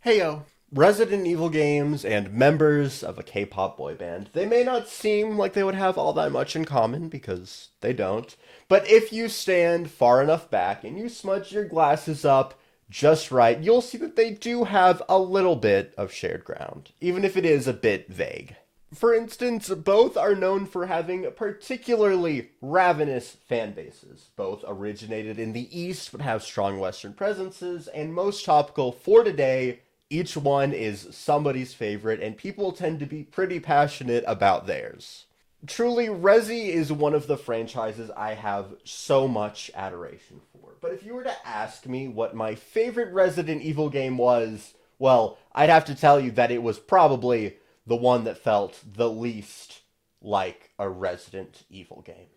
Hey yo, Resident Evil games and members of a K-pop boy band, they may not seem like they would have all that much in common because they don't, but if you stand far enough back and you smudge your glasses up just right, you'll see that they do have a little bit of shared ground, even if it is a bit vague. For instance, both are known for having particularly ravenous fan bases. Both originated in the East but have strong Western presences, and most topical for today, each one is somebody's favorite, and people tend to be pretty passionate about theirs. Truly, Resi is one of the franchises I have so much adoration for. But if you were to ask me what my favorite Resident Evil game was, well, I'd have to tell you that it was probably the one that felt the least like a Resident Evil game.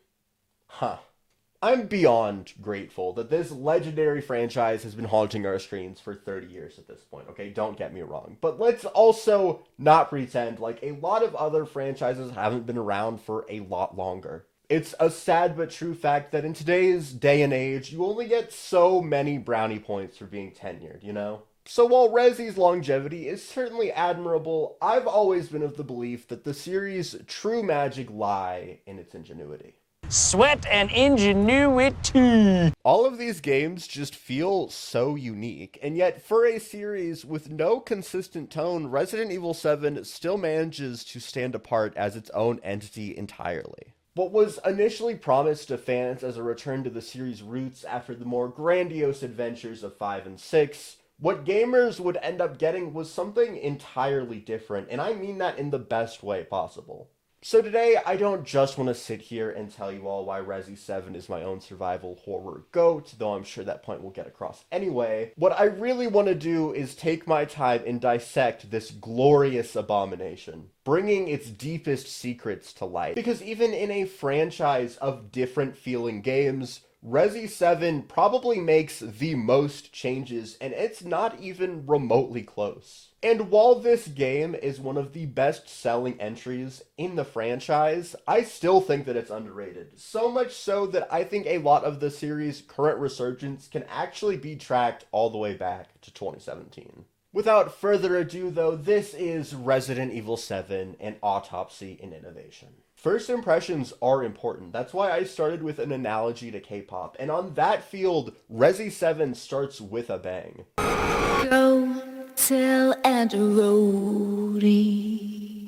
Huh. I'm beyond grateful that this legendary franchise has been haunting our screens for 30 years at this point, okay? Don't get me wrong. But let's also not pretend like a lot of other franchises haven't been around for a lot longer. It's a sad but true fact that in today's day and age, you only get so many brownie points for being tenured, you know? So while Resi's longevity is certainly admirable, I've always been of the belief that the series' true magic lie in its ingenuity. Sweat and ingenuity. All of these games just feel so unique, and yet for a series with no consistent tone, Resident Evil 7 still manages to stand apart as its own entity entirely. What was initially promised to fans as a return to the series' roots after the more grandiose adventures of 5 and 6, what gamers would end up getting was something entirely different, and I mean that in the best way possible. So today, I don't just want to sit here and tell you all why Resi 7 is my own survival horror GOAT, though I'm sure that point will get across anyway. What I really want to do is take my time and dissect this glorious abomination, bringing its deepest secrets to light. Because even in a franchise of different feeling games, Resi 7 probably makes the most changes, and it's not even remotely close. And while this game is one of the best-selling entries in the franchise, I still think that it's underrated. So much so that I think a lot of the series' current resurgence can actually be tracked all the way back to 2017. Without further ado though, this is Resident Evil 7, an autopsy in innovation. First impressions are important. That's why I started with an analogy to K-pop. And on that field, Resi 7 starts with a bang. Go tell Aunt Rhody.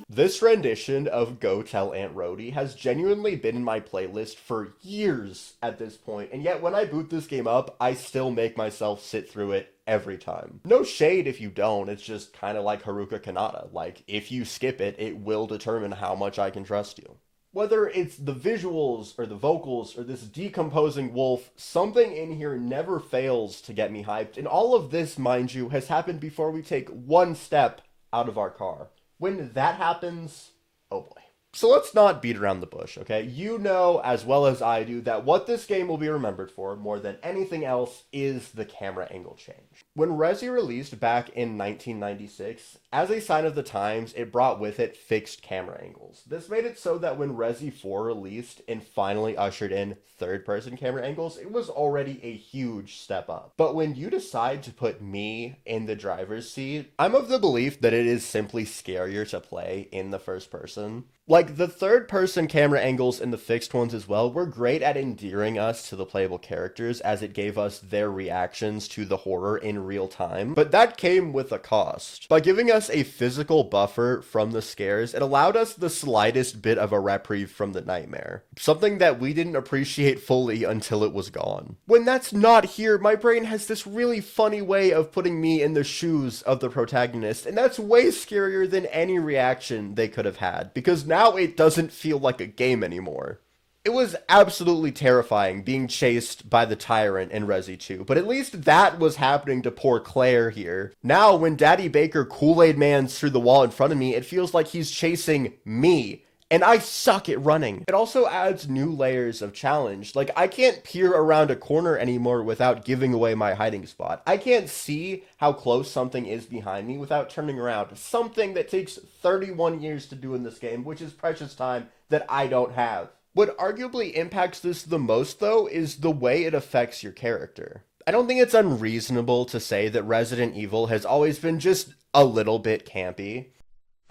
This rendition of Go Tell Aunt Rhody has genuinely been in my playlist for years at this point, and yet when I boot this game up, I still make myself sit through it every time. No shade if you don't, it's just kind of like Haruka Kanata. Like, if you skip it, it will determine how much I can trust you. Whether it's the visuals or the vocals or this decomposing wolf, something in here never fails to get me hyped, and all of this, mind you, has happened before we take one step out of our car. When that happens, oh boy. So let's not beat around the bush, okay? You know as well as I do that what this game will be remembered for, more than anything else, is the camera angle change. When Resi released back in 1996, as a sign of the times, it brought with it fixed camera angles. This made it so that when Resi 4 released and finally ushered in third-person camera angles, it was already a huge step up. But when you decide to put me in the driver's seat, I'm of the belief that it is simply scarier to play in the first person. Like, the third-person camera angles and the fixed ones as well were great at endearing us to the playable characters as it gave us their reactions to the horror in real time, but that came with a cost. By giving us a physical buffer from the scares, it allowed us the slightest bit of a reprieve from the nightmare, something that we didn't appreciate fully until it was gone. When that's not here, my brain has this really funny way of putting me in the shoes of the protagonist, and that's way scarier than any reaction they could have had, because now it doesn't feel like a game anymore. It was absolutely terrifying being chased by the tyrant in Resi 2, but at least that was happening to poor Claire here. Now, when Daddy Baker Kool-Aid Mans through the wall in front of me, it feels like he's chasing me, and I suck at running. It also adds new layers of challenge. Like, I can't peer around a corner anymore without giving away my hiding spot. I can't see how close something is behind me without turning around. Something that takes 31 years to do in this game, which is precious time that I don't have. What arguably impacts this the most, though, is the way it affects your character. I don't think it's unreasonable to say that Resident Evil has always been just a little bit campy.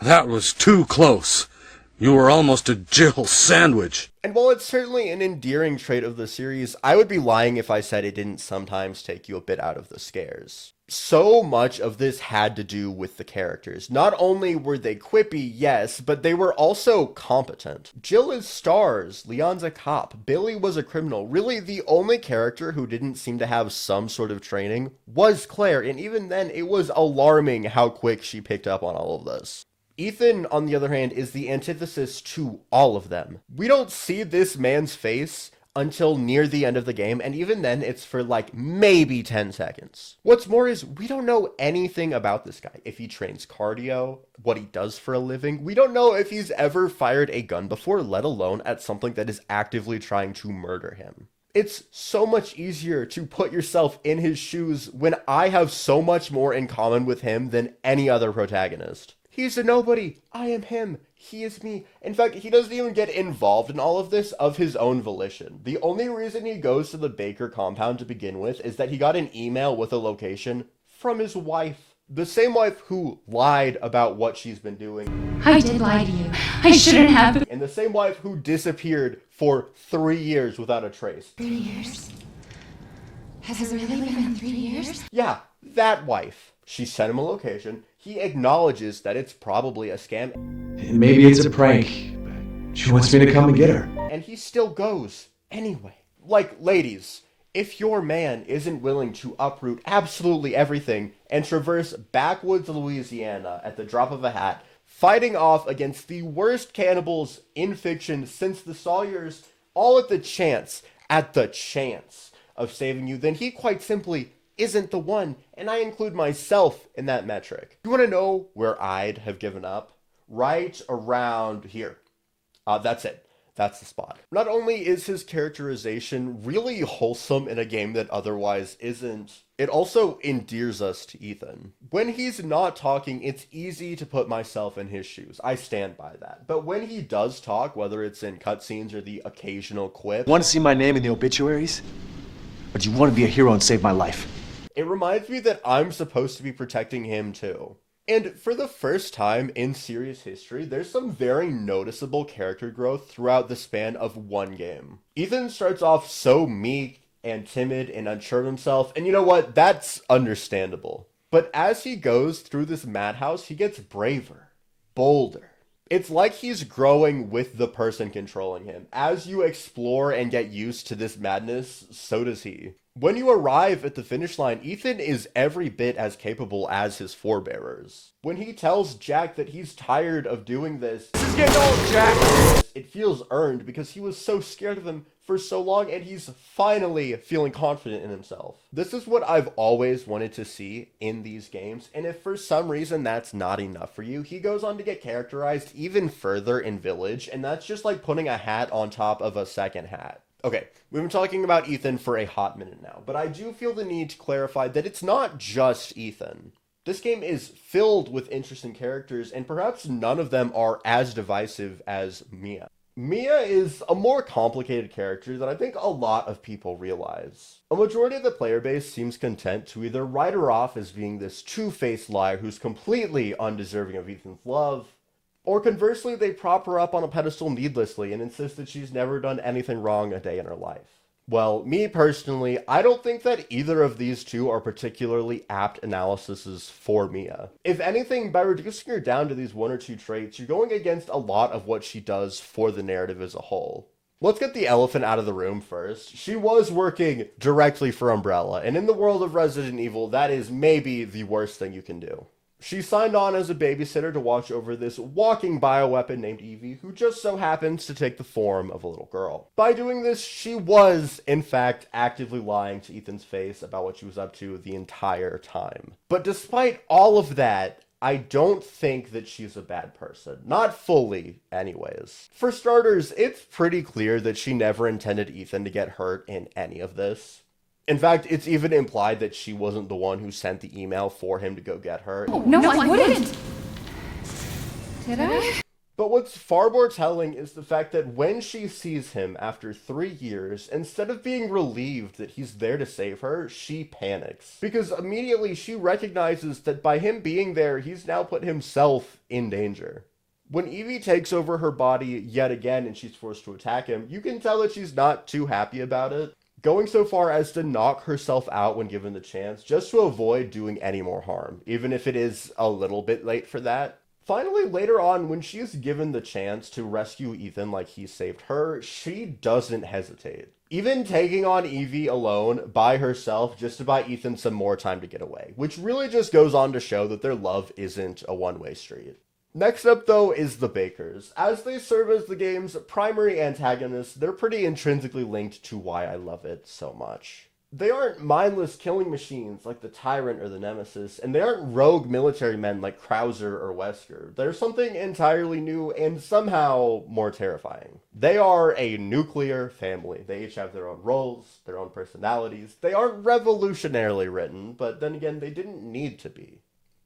That was too close. You were almost a Jill sandwich. And while it's certainly an endearing trait of the series, I would be lying if I said it didn't sometimes take you a bit out of the scares. So much of this had to do with the characters. Not only were they quippy, yes, but they were also competent. Jill is stars, Leon's a cop, Billy was a criminal. Really, the only character who didn't seem to have some sort of training was Claire, and even then, it was alarming how quick she picked up on all of this. Ethan, on the other hand, is the antithesis to all of them. We don't see this man's face until near the end of the game, and even then it's for like maybe 10 seconds. What's more is we don't know anything about this guy. If he trains cardio, what he does for a living, we don't know if he's ever fired a gun before, let alone at something that is actively trying to murder him. It's so much easier to put yourself in his shoes when I have so much more in common with him than any other protagonist. He's a nobody. I am him. He is me. In fact, he doesn't even get involved in all of this of his own volition. The only reason he goes to the Baker compound to begin with is that he got an email with a location from his wife. The same wife who lied about what she's been doing. I did lie to you. I shouldn't have. And the same wife who disappeared for 3 years without a trace. 3 years? Has it really been 3 years? Yeah, that wife. She sent him a location. He acknowledges that it's probably a scam. Maybe it's a prank, but she wants me to come and get her. And he still goes anyway. Like, ladies, if your man isn't willing to uproot absolutely everything and traverse backwoods Louisiana at the drop of a hat, fighting off against the worst cannibals in fiction since the Sawyers, all at the chance of saving you, then he quite simply isn't the one, and I include myself in that metric. You want to know where I'd have given up? Right around here. That's it. That's the spot. Not only is his characterization really wholesome in a game that otherwise isn't, it also endears us to Ethan. When he's not talking, it's easy to put myself in his shoes. I stand by that. But when he does talk, whether it's in cutscenes or the occasional quip... Want to see my name in the obituaries? Or do you want to be a hero and save my life? It reminds me that I'm supposed to be protecting him too. And for the first time in series history, there's some very noticeable character growth throughout the span of one game. Ethan starts off so meek and timid and unsure of himself, and you know what? That's understandable. But as he goes through this madhouse, he gets braver, bolder. It's like he's growing with the person controlling him. As you explore and get used to this madness, so does he. When you arrive at the finish line, Ethan is every bit as capable as his forebearers. When he tells Jack that he's tired of doing this, "This is getting old, Jack!" It feels earned because he was so scared of him for so long, and he's finally feeling confident in himself. This is what I've always wanted to see in these games, and if for some reason that's not enough for you, he goes on to get characterized even further in Village, and that's just like putting a hat on top of a second hat. Okay, we've been talking about Ethan for a hot minute now, but I do feel the need to clarify that it's not just Ethan. This game is filled with interesting characters, and perhaps none of them are as divisive as Mia. Mia is a more complicated character than I think a lot of people realize. A majority of the player base seems content to either write her off as being this two-faced liar who's completely undeserving of Ethan's love, or conversely, they prop her up on a pedestal needlessly and insist that she's never done anything wrong a day in her life. Well, me personally, I don't think that either of these two are particularly apt analyses for Mia. If anything, by reducing her down to these one or two traits, you're going against a lot of what she does for the narrative as a whole. Let's get the elephant out of the room first. She was working directly for Umbrella, and in the world of Resident Evil, that is maybe the worst thing you can do. She signed on as a babysitter to watch over this walking bioweapon named Evie, who just so happens to take the form of a little girl. By doing this, she was, in fact, actively lying to Ethan's face about what she was up to the entire time. But despite all of that, I don't think that she's a bad person. Not fully, anyways. For starters, it's pretty clear that she never intended Ethan to get hurt in any of this. In fact, it's even implied that she wasn't the one who sent the email for him to go get her. No, I wouldn't. Did I? But what's far more telling is the fact that when she sees him after 3 years, instead of being relieved that he's there to save her, she panics. Because immediately she recognizes that by him being there, he's now put himself in danger. When Evie takes over her body yet again and she's forced to attack him, you can tell that she's not too happy about it, going so far as to knock herself out when given the chance, just to avoid doing any more harm, even if it is a little bit late for that. Finally, later on, when she is given the chance to rescue Ethan like he saved her, she doesn't hesitate. Even taking on Evie alone by herself just to buy Ethan some more time to get away, which really just goes on to show that their love isn't a one-way street. Next up, though, is the Bakers. As they serve as the game's primary antagonists, they're pretty intrinsically linked to why I love it so much. They aren't mindless killing machines like the Tyrant or the Nemesis, and they aren't rogue military men like Krauser or Wesker. They're something entirely new and somehow more terrifying. They are a nuclear family. They each have their own roles, their own personalities. They aren't revolutionarily written, but then again, they didn't need to be.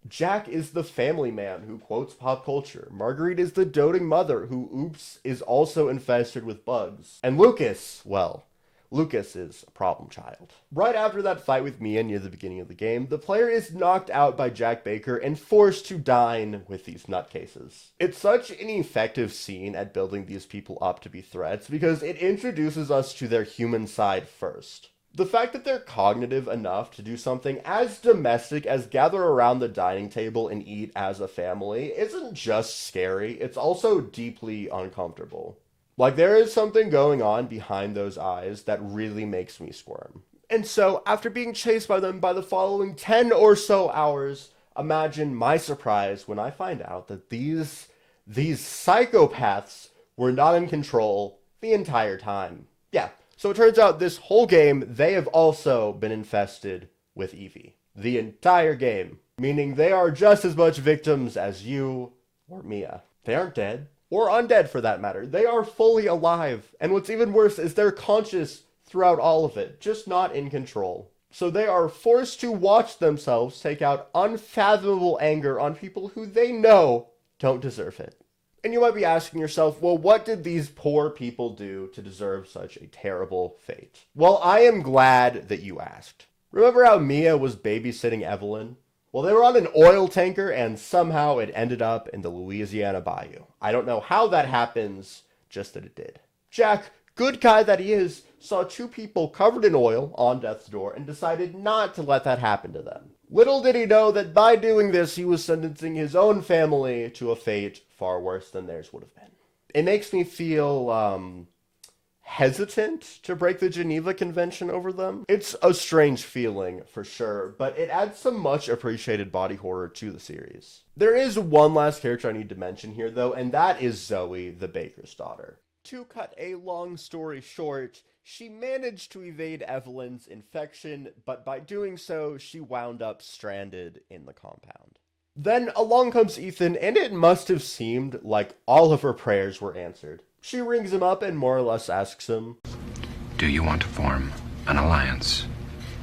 Jack is the family man who quotes pop culture. Marguerite is the doting mother who, oops, is also infested with bugs. And Lucas, well, Lucas is a problem child. Right after that fight with Mia near the beginning of the game, the player is knocked out by Jack Baker and forced to dine with these nutcases. It's such an effective scene at building these people up to be threats because it introduces us to their human side first. The fact that they're cognitive enough to do something as domestic as gather around the dining table and eat as a family isn't just scary, it's also deeply uncomfortable. Like, there is something going on behind those eyes that really makes me squirm. And so, after being chased by them by the following 10 or so hours, imagine my surprise when I find out that these psychopaths were not in control the entire time. Yeah. So it turns out this whole game, they have also been infested with Evie. The entire game. Meaning they are just as much victims as you or Mia. They aren't dead. Or undead for that matter. They are fully alive. And what's even worse is they're conscious throughout all of it, just not in control. So they are forced to watch themselves take out unfathomable anger on people who they know don't deserve it. And you might be asking yourself, well, what did these poor people do to deserve such a terrible fate? Well, I am glad that you asked. Remember how Mia was babysitting Evelyn? Well, they were on an oil tanker and somehow it ended up in the Louisiana Bayou. I don't know how that happens, just that it did. Jack, good guy that he is, saw 2 people covered in oil on death's door and decided not to let that happen to them. Little did he know that by doing this, he was sentencing his own family to a fate far worse than theirs would have been. It makes me feel, hesitant to break the Geneva Convention over them. It's a strange feeling, for sure, but it adds some much appreciated body horror to the series. There is one last character I need to mention here, though, and that is Zoe, the baker's daughter. To cut a long story short, she managed to evade Evelyn's infection, but by doing so, she wound up stranded in the compound. Then along comes Ethan, and it must have seemed like all of her prayers were answered. She rings him up and more or less asks him, "Do you want to form an alliance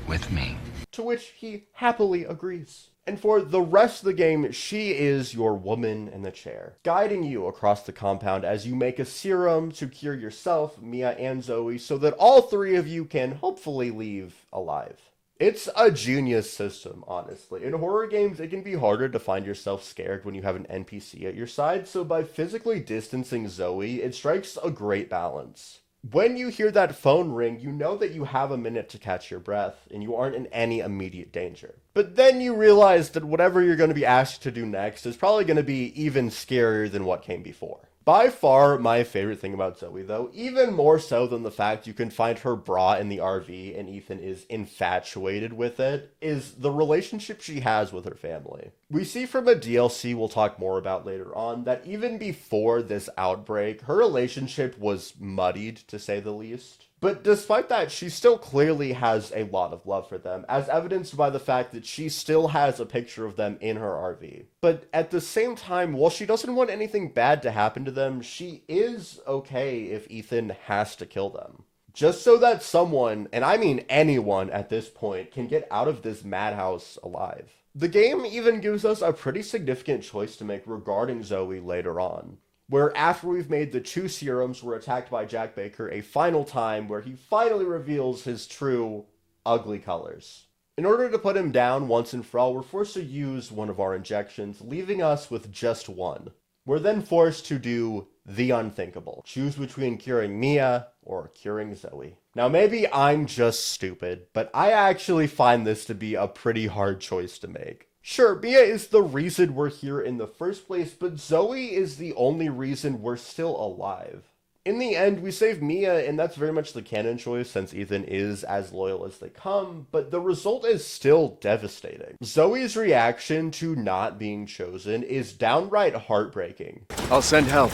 with me?" To which he happily agrees. And for the rest of the game, she is your woman in the chair, guiding you across the compound as you make a serum to cure yourself, Mia, and Zoe, so that all 3 of you can hopefully leave alive. It's a genius system, honestly. In horror games, it can be harder to find yourself scared when you have an NPC at your side, so by physically distancing Zoe, it strikes a great balance. When you hear that phone ring, you know that you have a minute to catch your breath, and you aren't in any immediate danger. But then you realize that whatever you're going to be asked to do next is probably going to be even scarier than what came before. By far my favorite thing about Zoe, though, even more so than the fact you can find her bra in the RV and Ethan is infatuated with it, is the relationship she has with her family. We see from a DLC we'll talk more about later on that even before this outbreak, her relationship was muddied, to say the least. But despite that, she still clearly has a lot of love for them, as evidenced by the fact that she still has a picture of them in her RV. But at the same time, while she doesn't want anything bad to happen to them, she is okay if Ethan has to kill them. Just so that someone, and I mean anyone at this point, can get out of this madhouse alive. The game even gives us a pretty significant choice to make regarding Zoe later on. where after we've made the 2 serums, we're attacked by Jack Baker a final time, where he finally reveals his true ugly colors. In order to put him down once and for all, we're forced to use one of our injections, leaving us with just one. We're then forced to do the unthinkable. Choose between curing Mia or curing Zoe. Now maybe I'm just stupid, but I actually find this to be a pretty hard choice to make. Sure, Mia is the reason we're here in the first place, but Zoe is the only reason we're still alive. In the end, we save Mia, and that's very much the canon choice since Ethan is as loyal as they come, but the result is still devastating. Zoe's reaction to not being chosen is downright heartbreaking. I'll send help.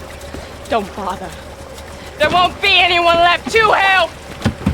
Don't bother. There won't be anyone left to help!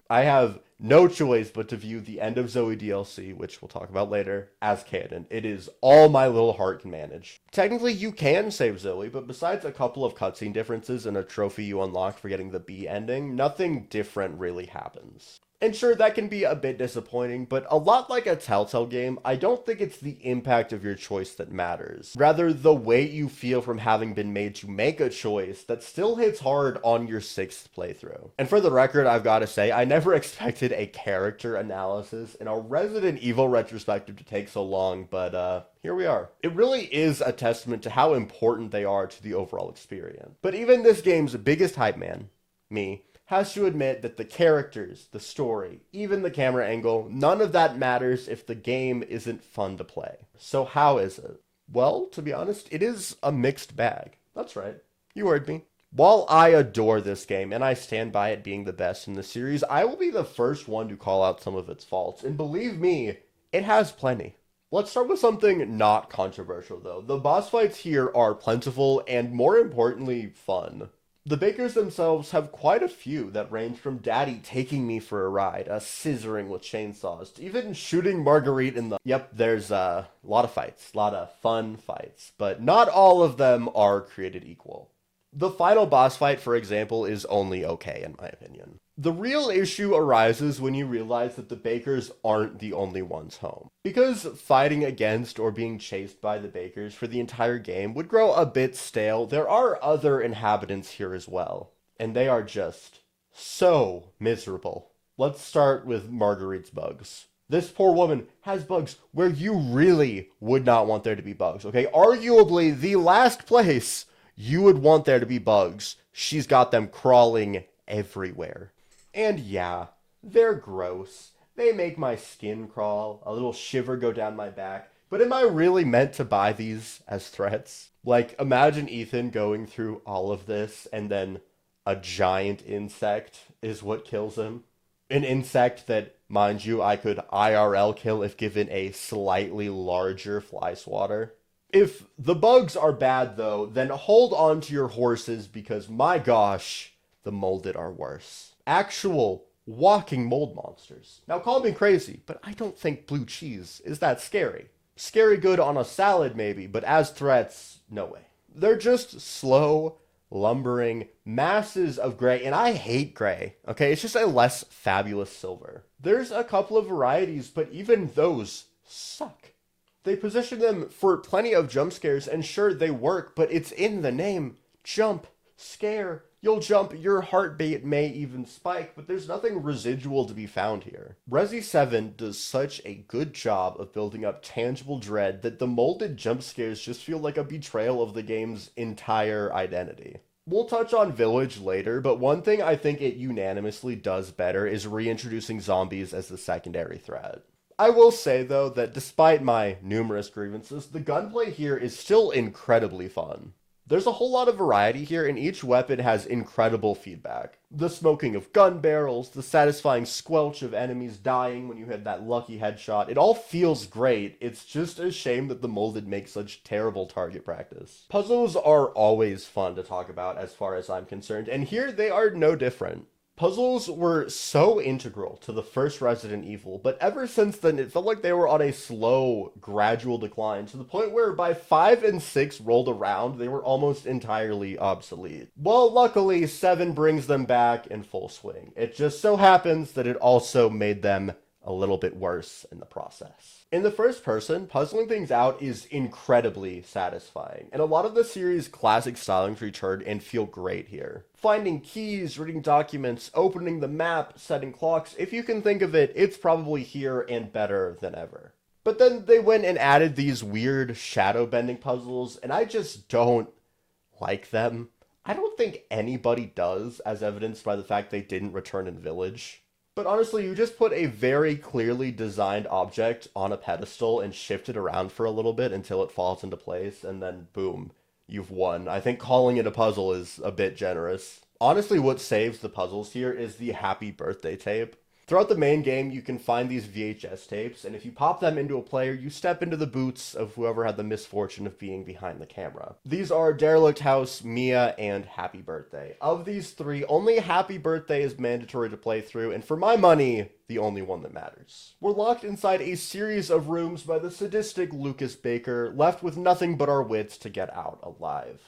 I have no choice but to view the End of Zoe DLC, which we'll talk about later, as canon. It is all my little heart can manage. Technically, you can save Zoe, but besides a couple of cutscene differences and a trophy you unlock for getting the B ending, nothing different really happens. And sure, that can be a bit disappointing, but a lot like a Telltale game, I don't think it's the impact of your choice that matters. Rather, the weight you feel from having been made to make a choice that still hits hard on your 6th playthrough. And for the record, I've got to say, I never expected a character analysis in a Resident Evil retrospective to take so long, but here we are. It really is a testament to how important they are to the overall experience. But even this game's biggest hype man, me, has to admit that the characters, the story, even the camera angle, none of that matters if the game isn't fun to play. So how is it? Well, to be honest, it is a mixed bag. That's right. You heard me. While I adore this game, and I stand by it being the best in the series, I will be the first one to call out some of its faults. And believe me, it has plenty. Let's start with something not controversial though. The boss fights here are plentiful and, more importantly, fun. The Bakers themselves have quite a few that range from Daddy taking me for a ride, scissoring with chainsaws, to even shooting Marguerite in the... Yep, there's a lot of fights, a lot of fun fights, but not all of them are created equal. The final boss fight, for example, is only okay in my opinion. The real issue arises when you realize that the Bakers aren't the only ones home. Because fighting against or being chased by the Bakers for the entire game would grow a bit stale, there are other inhabitants here as well. And they are just so miserable. Let's start with Marguerite's bugs. This poor woman has bugs where you really would not want there to be bugs, okay? Arguably the last place you would want there to be bugs. She's got them crawling everywhere. And yeah, they're gross. They make my skin crawl, a little shiver go down my back. But am I really meant to buy these as threats? Like, imagine Ethan going through all of this and then a giant insect is what kills him. An insect that, mind you, I could IRL kill if given a slightly larger fly swatter. If the bugs are bad though, then hold on to your horses because my gosh, the molded are worse. Actual walking mold monsters. Now call me crazy, but I don't think blue cheese is that scary. Scary good on a salad maybe, but as threats, no way. They're just slow, lumbering masses of gray, and I hate gray, okay? It's just a less fabulous silver. There's a couple of varieties, but even those suck. They position them for plenty of jump scares, and sure, they work, but it's in the name. Jump, scare. You'll jump, your heartbeat may even spike, but there's nothing residual to be found here. Resi 7 does such a good job of building up tangible dread that the molded jump scares just feel like a betrayal of the game's entire identity. We'll touch on Village later, but one thing I think it unanimously does better is reintroducing zombies as the secondary threat. I will say though that despite my numerous grievances, the gunplay here is still incredibly fun. There's a whole lot of variety here, and each weapon has incredible feedback. The smoking of gun barrels, the satisfying squelch of enemies dying when you hit that lucky headshot, it all feels great. It's just a shame that the molded make such terrible target practice. Puzzles are always fun to talk about as far as I'm concerned, and here they are no different. Puzzles were so integral to the first Resident Evil, but ever since then it felt like they were on a slow, gradual decline to the point where by 5 and 6 rolled around, they were almost entirely obsolete. Well, luckily, 7 brings them back in full swing. It just so happens that it also made them a little bit worse in the process. In the first person, puzzling things out is incredibly satisfying, and a lot of the series' classic stylings return and feel great here. Finding keys, reading documents, opening the map, setting clocks, if you can think of it, it's probably here and better than ever. But then they went and added these weird shadow bending puzzles, and I just don't like them. I don't think anybody does, as evidenced by the fact they didn't return in Village. But honestly, you just put a very clearly designed object on a pedestal and shift it around for a little bit until it falls into place, and then boom, you've won. I think calling it a puzzle is a bit generous. Honestly, what saves the puzzles here is the happy birthday tape. Throughout the main game, you can find these VHS tapes, and if you pop them into a player, you step into the boots of whoever had the misfortune of being behind the camera. These are Derelict House, Mia, and Happy Birthday. Of these three, only Happy Birthday is mandatory to play through, and for my money, the only one that matters. We're locked inside a series of rooms by the sadistic Lucas Baker, left with nothing but our wits to get out alive.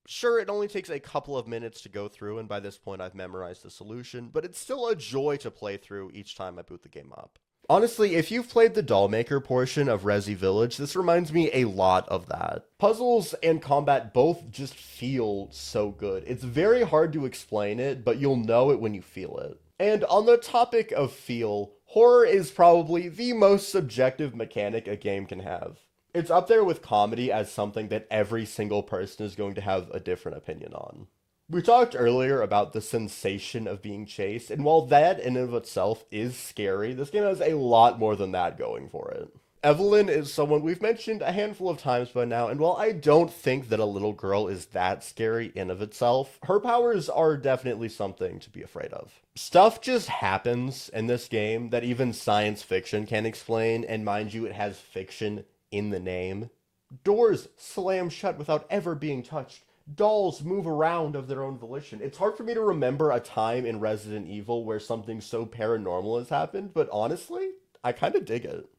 Sure, it only takes a couple of minutes to go through, and by this point I've memorized the solution, but it's still a joy to play through each time I boot the game up. Honestly, if you've played the Dollmaker portion of Resi Village, this reminds me a lot of that. Puzzles and combat both just feel so good. It's very hard to explain it, but you'll know it when you feel it. And on the topic of feel, horror is probably the most subjective mechanic a game can have. It's up there with comedy as something that every single person is going to have a different opinion on. We talked earlier about the sensation of being chased, and while that in and of itself is scary, this game has a lot more than that going for it. Evelyn is someone we've mentioned a handful of times by now, and while I don't think that a little girl is that scary in of itself, her powers are definitely something to be afraid of. Stuff just happens in this game that even science fiction can't explain, and mind you, it has fiction in the name. Doors slam shut without ever being touched. Dolls move around of their own volition. It's hard for me to remember a time in Resident Evil where something so paranormal has happened, but honestly, I kind of dig it.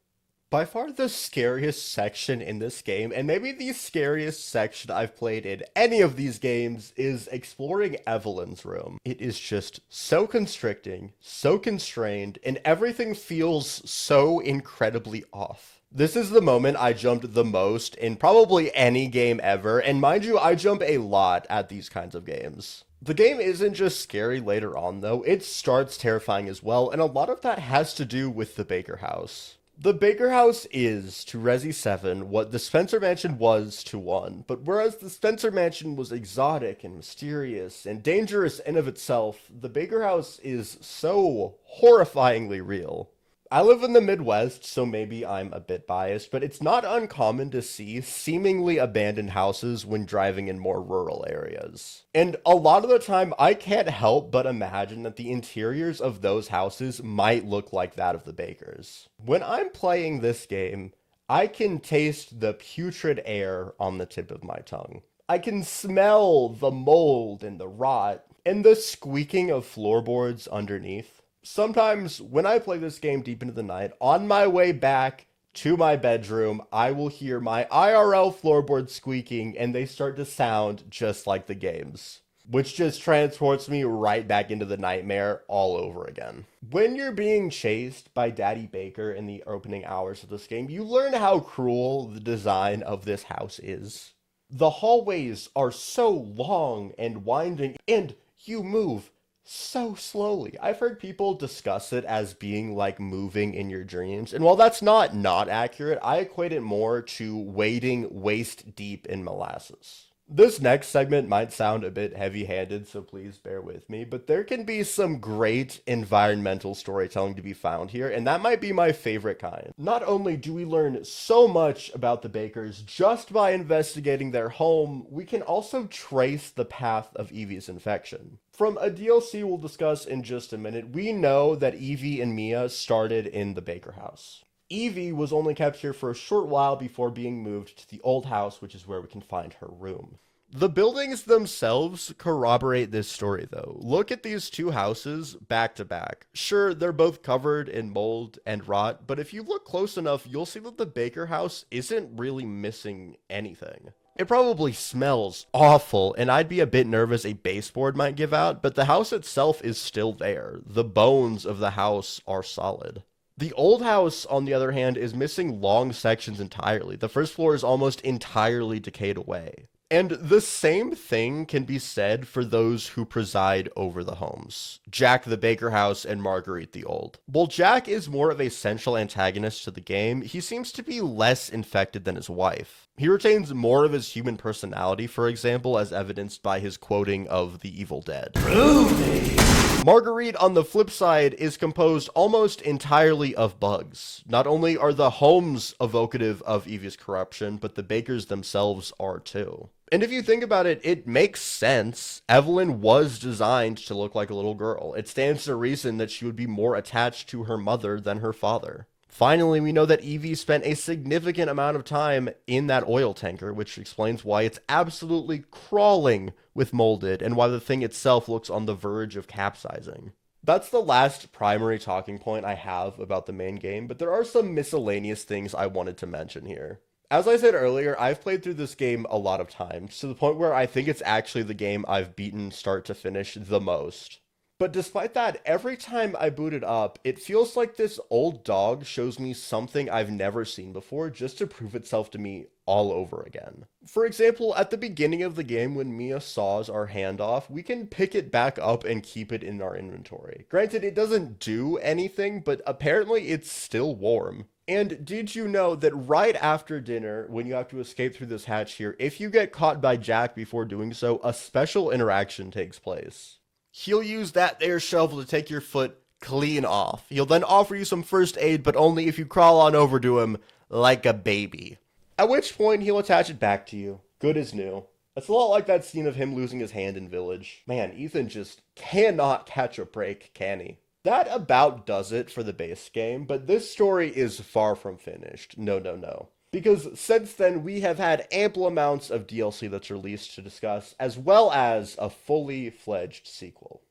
By far the scariest section in this game, and maybe the scariest section I've played in any of these games, is exploring Evelyn's room. It is just so constricting, so constrained, and everything feels so incredibly off. This is the moment I jumped the most in probably any game ever, and mind you, I jump a lot at these kinds of games. The game isn't just scary later on though, it starts terrifying as well, and a lot of that has to do with the Baker House. The Baker House is, to Resi 7, what the Spencer Mansion was to 1, but whereas the Spencer Mansion was exotic and mysterious and dangerous in of itself, the Baker House is so horrifyingly real. I live in the Midwest, so maybe I'm a bit biased, but it's not uncommon to see seemingly abandoned houses when driving in more rural areas. And a lot of the time, I can't help but imagine that the interiors of those houses might look like that of the Bakers. When I'm playing this game, I can taste the putrid air on the tip of my tongue. I can smell the mold and the rot, and the squeaking of floorboards underneath. Sometimes, when I play this game deep into the night, on my way back to my bedroom, I will hear my IRL floorboards squeaking, and they start to sound just like the games, which just transports me right back into the nightmare all over again. When you're being chased by Daddy Baker in the opening hours of this game, you learn how cruel the design of this house is. The hallways are so long and winding, and you move so slowly. I've heard people discuss it as being like moving in your dreams, and while that's not accurate, I equate it more to wading waist deep in molasses. This next segment might sound a bit heavy-handed, so please bear with me, but there can be some great environmental storytelling to be found here, and that might be my favorite kind. Not only do we learn so much about the Bakers just by investigating their home, we can also trace the path of Evie's infection. From a DLC we'll discuss in just a minute, we know that Evie and Mia started in the Baker house. Evie was only kept here for a short while before being moved to the old house, which is where we can find her room. The buildings themselves corroborate this story though. Look at these two houses back to back. Sure, they're both covered in mold and rot, but if you look close enough, you'll see that the Baker house isn't really missing anything. It probably smells awful, and I'd be a bit nervous a baseboard might give out, but the house itself is still there. The bones of the house are solid. The old house, on the other hand, is missing long sections entirely. The first floor is almost entirely decayed away. And the same thing can be said for those who preside over the homes. Jack the Baker House and Marguerite the Old. While Jack is more of a central antagonist to the game, he seems to be less infected than his wife. He retains more of his human personality, for example, as evidenced by his quoting of the Evil Dead. Marguerite, on the flip side, is composed almost entirely of bugs. Not only are the homes evocative of Evie's corruption, but the Bakers themselves are too. And if you think about it, it makes sense. Evelyn was designed to look like a little girl. It stands to reason that she would be more attached to her mother than her father. Finally, we know that Evie spent a significant amount of time in that oil tanker, which explains why it's absolutely crawling with molded and why the thing itself looks on the verge of capsizing. That's the last primary talking point I have about the main game, but there are some miscellaneous things I wanted to mention here. As I said earlier, I've played through this game a lot of times, to the point where I think it's actually the game I've beaten start to finish the most. But despite that, every time I boot it up, it feels like this old dog shows me something I've never seen before just to prove itself to me all over again. For example, at the beginning of the game when Mia saws our hand off, we can pick it back up and keep it in our inventory. Granted, it doesn't do anything, but apparently it's still warm. And did you know that right after dinner, when you have to escape through this hatch here, if you get caught by Jack before doing so, a special interaction takes place. He'll use that there shovel to take your foot clean off. He'll then offer you some first aid, but only if you crawl on over to him like a baby. At which point, he'll attach it back to you, good as new. That's a lot like that scene of him losing his hand in Village. Man, Ethan just cannot catch a break, can he? That about does it for the base game, but this story is far from finished. No. Because since then, we have had ample amounts of DLC that's released to discuss, as well as a fully fledged sequel.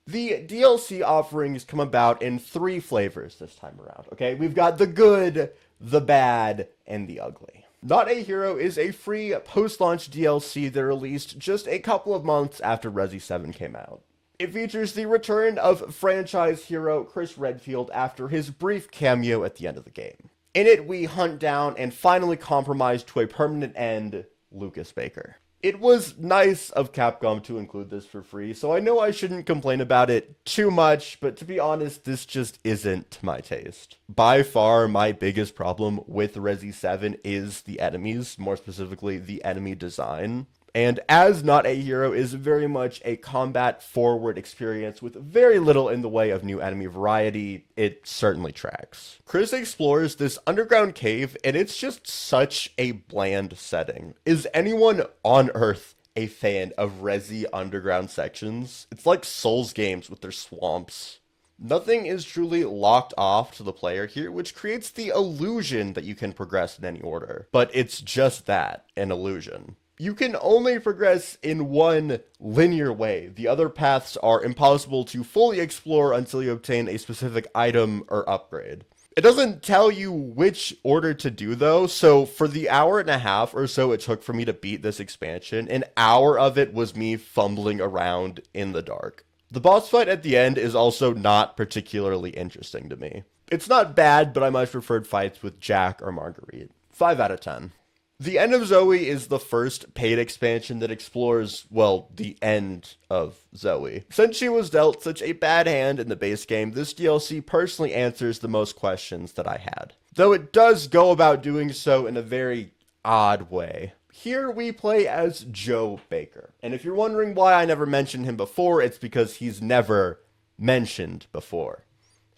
The DLC offerings come about in 3 flavors this time around, okay? We've got the good, the bad, and the ugly. Not a Hero is a free post-launch DLC that released just a couple of months after Resi 7 came out. It features the return of franchise hero Chris Redfield after his brief cameo at the end of the game. In it, we hunt down and finally compromise to a permanent end Lucas Baker. It was nice of Capcom to include this for free, so I know I shouldn't complain about it too much, but to be honest, this just isn't to my taste. By far, my biggest problem with Resi 7 is the enemies, more specifically the enemy design. And as Not a Hero is very much a combat-forward experience with very little in the way of new enemy variety, it certainly tracks. Chris explores this underground cave, and it's just such a bland setting. Is anyone on Earth a fan of Resi underground sections? It's like Souls games with their swamps. Nothing is truly locked off to the player here, which creates the illusion that you can progress in any order. But it's just that, an illusion. You can only progress in one linear way. The other paths are impossible to fully explore until you obtain a specific item or upgrade. It doesn't tell you which order to do though, so for the hour and a half or so it took for me to beat this expansion, an hour of it was me fumbling around in the dark. The boss fight at the end is also not particularly interesting to me. It's not bad, but I much preferred fights with Jack or Marguerite. 5 out of 10. The End of Zoe is the first paid expansion that explores, well, the end of Zoe. Since she was dealt such a bad hand in the base game, this DLC personally answers the most questions that I had. Though it does go about doing so in a very odd way. Here we play as Joe Baker. And if you're wondering why I never mentioned him before, it's because he's never mentioned before.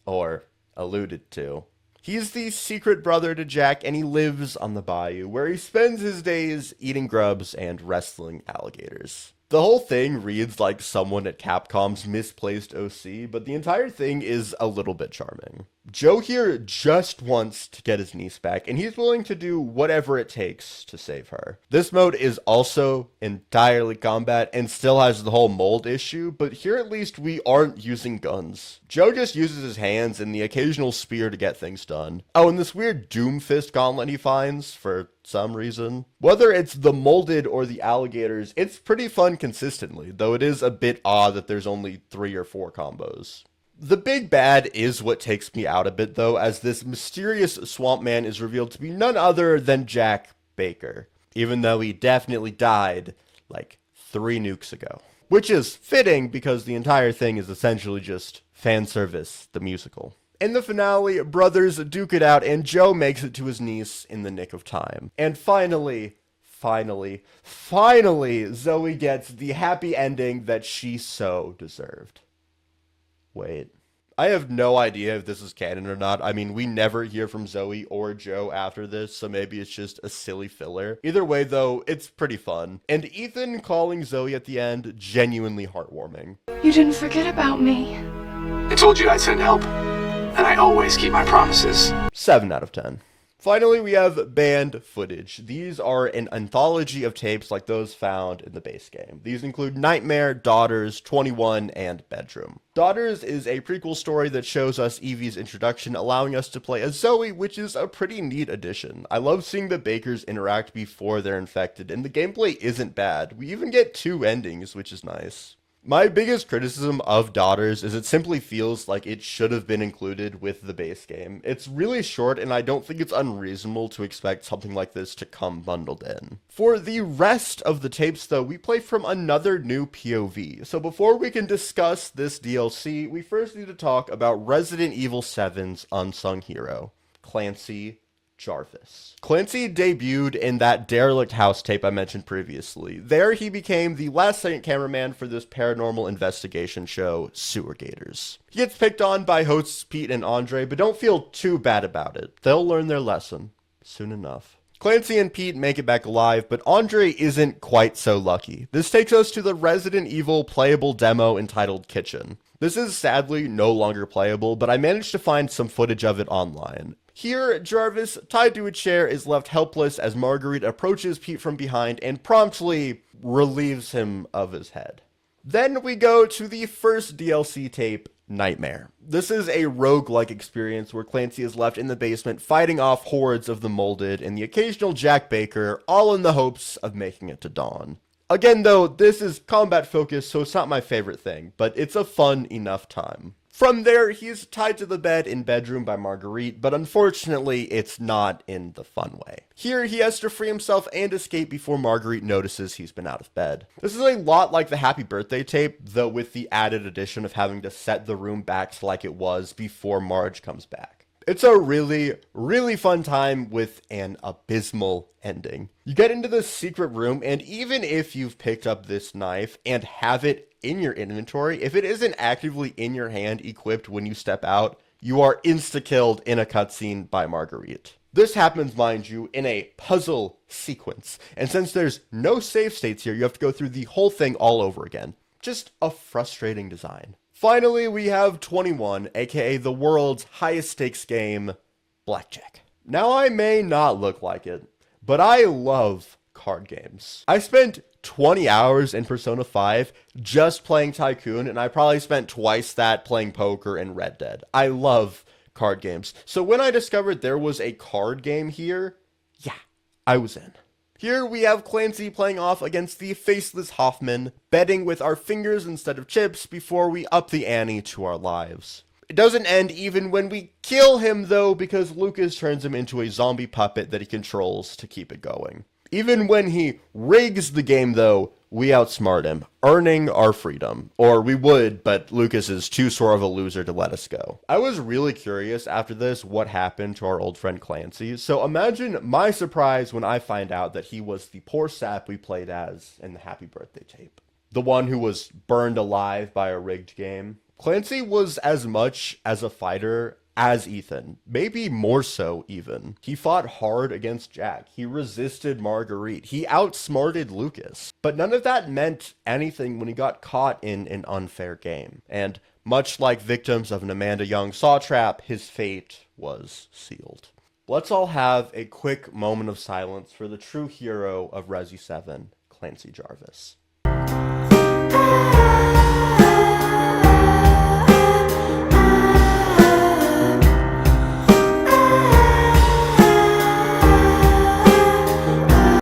Or alluded to. He's the secret brother to Jack, and he lives on the bayou, where he spends his days eating grubs and wrestling alligators. The whole thing reads like someone at Capcom's misplaced OC, but the entire thing is a little bit charming. Joe here just wants to get his niece back, and he's willing to do whatever it takes to save her. This mode is also entirely combat and still has the whole mold issue, but here at least we aren't using guns. Joe just uses his hands and the occasional spear to get things done. Oh, and this weird Doomfist gauntlet he finds for some reason. Whether it's the molded or the alligators, it's pretty fun consistently, though it is a bit odd that there's only 3 or 4 combos. The big bad is what takes me out a bit though, as this mysterious swamp man is revealed to be none other than Jack Baker, even though he definitely died like 3 nukes ago. Which is fitting because the entire thing is essentially just fan service, the musical. In the finale, brothers duke it out and Joe makes it to his niece in the nick of time. And finally, Zoe gets the happy ending that she so deserved. Wait, I have no idea if this is canon or not. I mean, we never hear from Zoe or Joe after this, so maybe it's just a silly filler. Either way, though, it's pretty fun. And Ethan calling Zoe at the end, genuinely heartwarming. You didn't forget about me. I told you I'd send help, and I always keep my promises. 7 out of 10. Finally, we have banned footage. These are an anthology of tapes like those found in the base game. These include Nightmare, Daughters, 21, and Bedroom. Daughters is a prequel story that shows us Evie's introduction, allowing us to play as Zoe, which is a pretty neat addition. I love seeing the Bakers interact before they're infected, and the gameplay isn't bad. We even get 2 endings, which is nice. My biggest criticism of Daughters is it simply feels like it should have been included with the base game. It's really short, and I don't think it's unreasonable to expect something like this to come bundled in. For the rest of the tapes, though, we play from another new POV. So before we can discuss this DLC, we first need to talk about Resident Evil 7's unsung hero, Clancy Jarvis. Clancy debuted in that Derelict House tape I mentioned previously. There he became the last-second cameraman for this paranormal investigation show, Sewer Gators. He gets picked on by hosts Pete and Andre, but don't feel too bad about it. They'll learn their lesson soon enough. Clancy and Pete make it back alive, but Andre isn't quite so lucky. This takes us to the Resident Evil playable demo entitled Kitchen. This is sadly no longer playable, but I managed to find some footage of it online. Here, Jarvis, tied to a chair, is left helpless as Marguerite approaches Pete from behind and promptly relieves him of his head. Then we go to the first DLC tape, Nightmare. This is a roguelike experience where Clancy is left in the basement fighting off hordes of the molded and the occasional Jack Baker, all in the hopes of making it to dawn. Again though, this is combat focused, so it's not my favorite thing, but it's a fun enough time. From there, he's tied to the bed in Bedroom by Marguerite, but unfortunately, it's not in the fun way. Here, he has to free himself and escape before Marguerite notices he's been out of bed. This is a lot like the Happy Birthday tape, though with the added addition of having to set the room back to like it was before Marge comes back. It's a really, really fun time with an abysmal ending. You get into this secret room, and even if you've picked up this knife and have it in your inventory, if it isn't actively in your hand equipped when you step out, you are insta-killed in a cutscene by Marguerite. This happens, mind you, in a puzzle sequence, and since there's no save states here, you have to go through the whole thing all over again. Just a frustrating design. Finally, we have 21, aka the world's highest stakes game, Blackjack. Now, I may not look like it, but I love card games. I spent 20 hours in Persona 5 just playing Tycoon, and I probably spent twice that playing poker and Red Dead. I love card games. So when I discovered there was a card game here, yeah, I was in. Here we have Clancy playing off against the faceless Hoffman, betting with our fingers instead of chips before we up the ante to our lives. It doesn't end even when we kill him though, because Lucas turns him into a zombie puppet that he controls to keep it going. Even when he rigs the game though, we outsmart him, earning our freedom. Or we would, but Lucas is too sore of a loser to let us go. I was really curious after this what happened to our old friend Clancy, so imagine my surprise when I find out that he was the poor sap we played as in the Happy Birthday tape. The one who was burned alive by a rigged game. Clancy was as much as a fighter as Ethan, maybe more so even. He fought hard against Jack, he resisted Marguerite, he outsmarted Lucas, but none of that meant anything when he got caught in an unfair game. And much like victims of an Amanda Young saw trap, his fate was sealed. Let's all have a quick moment of silence for the true hero of Resi 7, Clancy Jarvis.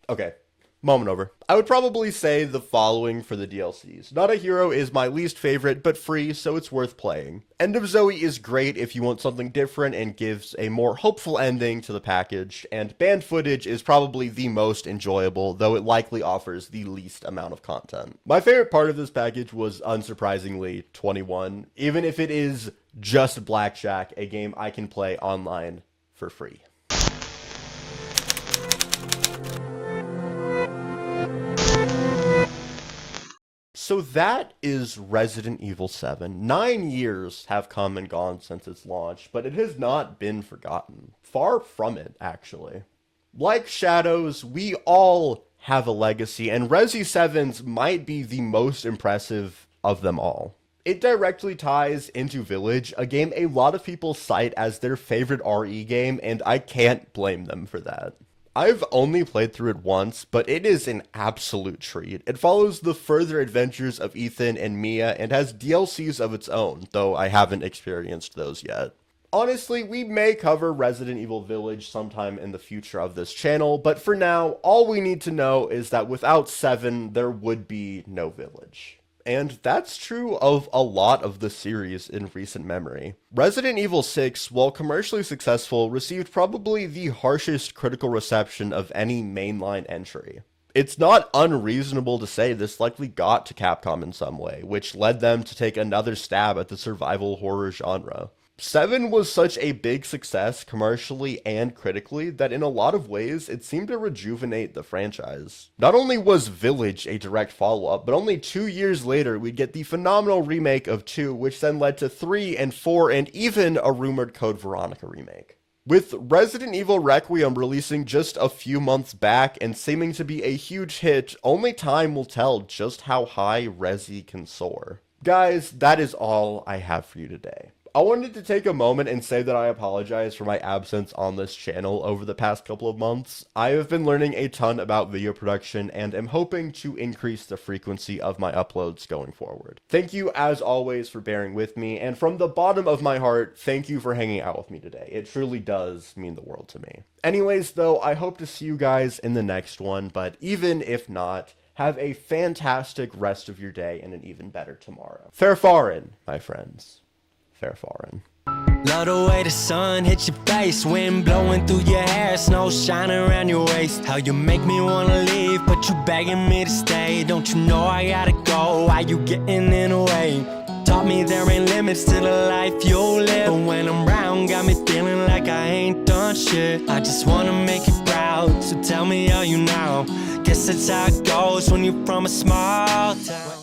Okay, moment over. I would probably say the following for the DLCs. Not a Hero is my least favorite, but free, so it's worth playing. End of Zoe is great if you want something different and gives a more hopeful ending to the package, and Banned Footage is probably the most enjoyable, though it likely offers the least amount of content. My favorite part of this package was, unsurprisingly, 21, even if it is just Blackjack, a game I can play online for free. So that is Resident Evil 7. 9 years have come and gone since its launch, but it has not been forgotten. Far from it, actually. Like Shadows, we all have a legacy, and Resi 7's might be the most impressive of them all. It directly ties into Village, a game a lot of people cite as their favorite RE game, and I can't blame them for that. I've only played through it once, but it is an absolute treat. It follows the further adventures of Ethan and Mia and has DLCs of its own, though I haven't experienced those yet. Honestly, we may cover Resident Evil Village sometime in the future of this channel, but for now, all we need to know is that without 7, there would be no Village. And that's true of a lot of the series in recent memory. Resident Evil 6, while commercially successful, received probably the harshest critical reception of any mainline entry. It's not unreasonable to say this likely got to Capcom in some way, which led them to take another stab at the survival horror genre. 7 was such a big success commercially and critically that in a lot of ways it seemed to rejuvenate the franchise. Not only was Village a direct follow-up, but only 2 years later we'd get the phenomenal remake of 2, which then led to 3 and 4 and even a rumored Code Veronica remake. With Resident Evil Requiem releasing just a few months back and seeming to be a huge hit, only time will tell just how high Resi can soar. Guys, that is all I have for you today. I wanted to take a moment and say that I apologize for my absence on this channel over the past couple of months. I have been learning a ton about video production and am hoping to increase the frequency of my uploads going forward. Thank you as always for bearing with me, and from the bottom of my heart, thank you for hanging out with me today. It truly does mean the world to me. Anyways though, I hope to see you guys in the next one, but even if not, have a fantastic rest of your day and an even better tomorrow. Fair farin', my friends. Fair farin'. Love the way the sun hits your face, wind blowing through your hair, snow shining around your waist. How you make me wanna leave, but you begging me to stay. Don't you know I gotta go? Why you getting in the way? Taught me there ain't limits to the life you'll live. But when I'm round, got me feeling like I ain't done shit. I just wanna make you proud, so tell me how you now. Guess that's how it goes when you're from a small town.